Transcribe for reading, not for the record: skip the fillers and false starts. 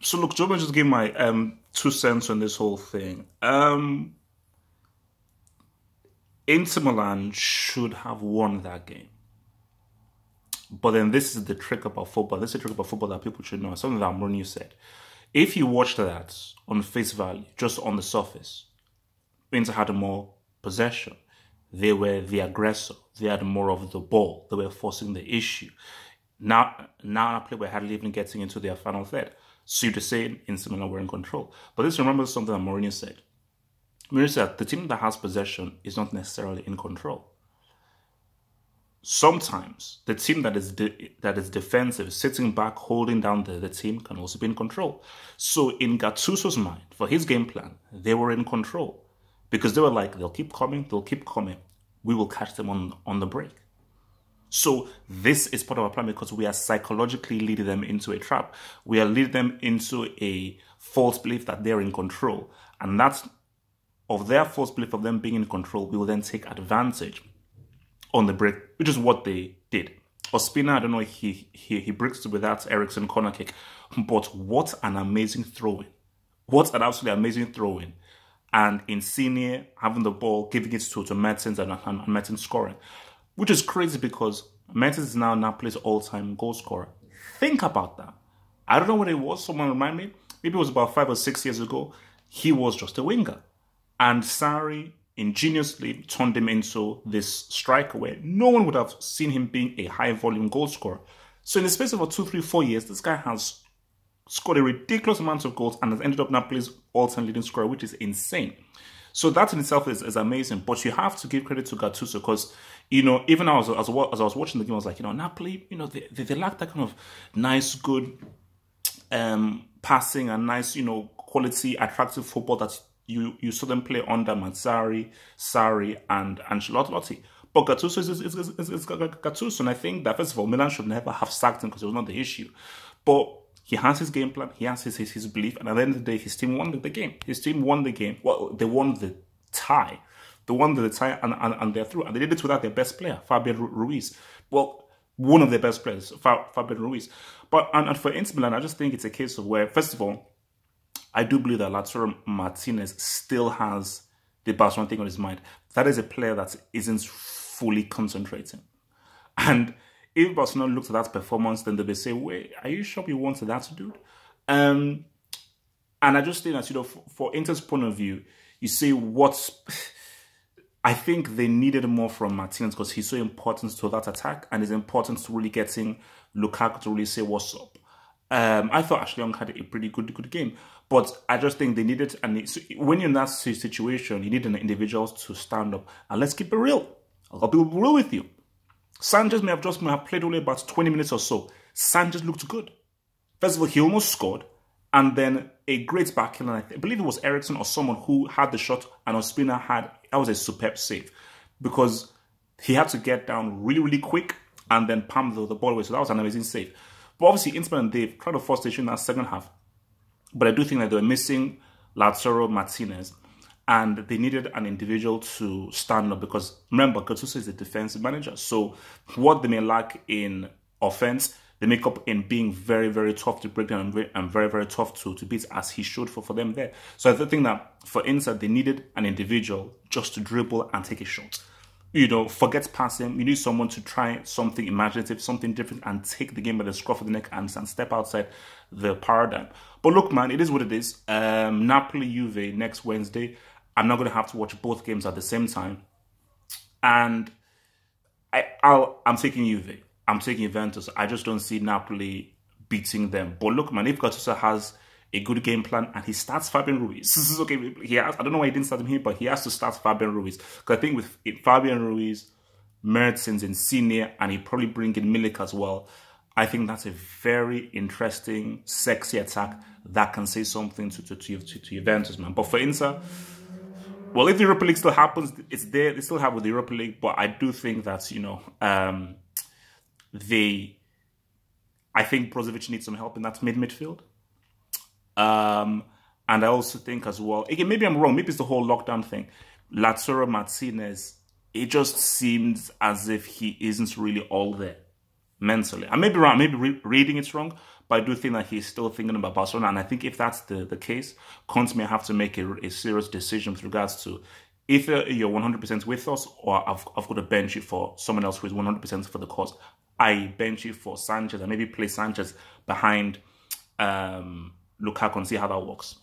So look, let me just give my 2 cents on this whole thing. Inter Milan should have won that game. But then this is the trick about football. This is the trick about football that people should know. Something that Mourinho said. If you watch that on face value, just on the surface, Inter had more possession. They were the aggressor. They had more of the ball. They were forcing the issue. Now Napoli were hardly even getting into their final third. So you're saying Inter Milan were in control. But let's remember something that Mourinho said. Mourinho said the team that has possession is not necessarily in control. Sometimes the team that is defensive, sitting back, holding down the team, can also be in control. So in Gattuso's mind, for his game plan, they were in control. Because they were like, they'll keep coming. We will catch them on the break. So this is part of our plan because we are psychologically leading them into a trap. We are leading them into a false belief that they're in control. And that's of their false belief of them being in control, we will then take advantage on the break, which is what they did. Ospina, I don't know if he breaks with that Eriksen corner kick, but what an amazing throw-in. What an absolutely amazing throw-in. And Insigne having the ball, giving it to Mertens and Mertens scoring. Which is crazy because Mertens is now Napoli's all-time goal scorer. Think about that. I don't know what it was. Someone remind me. Maybe it was about 5 or 6 years ago. He was just a winger. And Sarri ingeniously turned him into this striker where no one would have seen him being a high-volume goal scorer. So in the space of about 2, 3, 4 years, this guy has scored a ridiculous amount of goals and has ended up Napoli's all-time leading scorer, which is insane. So that in itself is amazing. But you have to give credit to Gattuso because, even as I was watching the game, I was like, Napoli, they lack that kind of nice, good passing and nice, quality, attractive football that you saw them play under Mazzarri, Sarri, and Ancelotti. But Gattuso is Gattuso, and I think that, first of all, Milan should never have sacked him because it was not the issue. But he has his game plan, he has his belief, and at the end of the day, his team won the game. His team won the game. Well, they won the tie. They won the tie, and they're through. And they did it without their best player, Fabian Ruiz. Well, one of their best players, Fabian Ruiz. But and for Inter Milan, I just think it's a case of where, first of all, I do believe that Lautaro Martinez still has the Barcelona thing on his mind. That is a player that isn't fully concentrating. And if Barcelona looks at that performance, then they'll be saying, wait, are you sure you wanted that dude? And I just think that, for Inter's point of view, you see I think they needed more from Martinez because he's so important to that attack and is important to really getting Lukaku to really say what's up. I thought Ashley Young had a pretty good game, but I just think they needed, when you're in that situation, you need an individual to stand up. And let's keep it real. I'll be real with you. Sanchez may have played only about 20 minutes or so. Sanchez looked good. First of all, he almost scored, and then a great backheel, and I believe it was Eriksen or someone who had the shot, and Ospina that was a superb save, because he had to get down really quick and then palm the ball away, so that was an amazing save. But obviously, Inter and they've tried to force the issue in that second half. But I do think that they were missing Lautaro Martinez, and they needed an individual to stand up because, remember, Gattuso is a defensive manager. So what they may lack in offense, they make up in being very tough to break down and very tough to beat, as he showed for them there. So I think that for Inter, they needed an individual just to dribble and take a shot. Forget passing. You need someone to try something imaginative, something different, and take the game by the scruff of the neck and step outside the paradigm. But look, man, it is what it is. Napoli-Juve next Wednesday. I'm not going to have to watch both games at the same time. And I'm taking Juve. I'm taking Juventus. I just don't see Napoli beating them. But look, man, if Gattuso has a good game plan and he starts Fabian Ruiz, this is okay. I don't know why he didn't start him here, but he has to start Fabian Ruiz. Because I think with Fabian Ruiz, Mertens, Insigne, and he probably bring in Milik as well, I think that's a very interesting, sexy attack that can say something to Juventus, man. But for Inter, well, if the Europa League still happens, it's there. They still have with the Europa League, but I do think that, I think Brozovic needs some help in that midfield. And I also think as well, again, maybe I'm wrong, maybe it's the whole lockdown thing. Lautaro Martinez, it just seems as if he isn't really all there mentally. I may be wrong, maybe reading it's wrong, but but I do think that he's still thinking about Barcelona. And I think if that's the case, Conte may have to make a serious decision with regards to either you're 100% with us or I've got to bench you for someone else who is 100% for the cause. I bench you for Sanchez and maybe play Sanchez behind Lukaku and see how that works.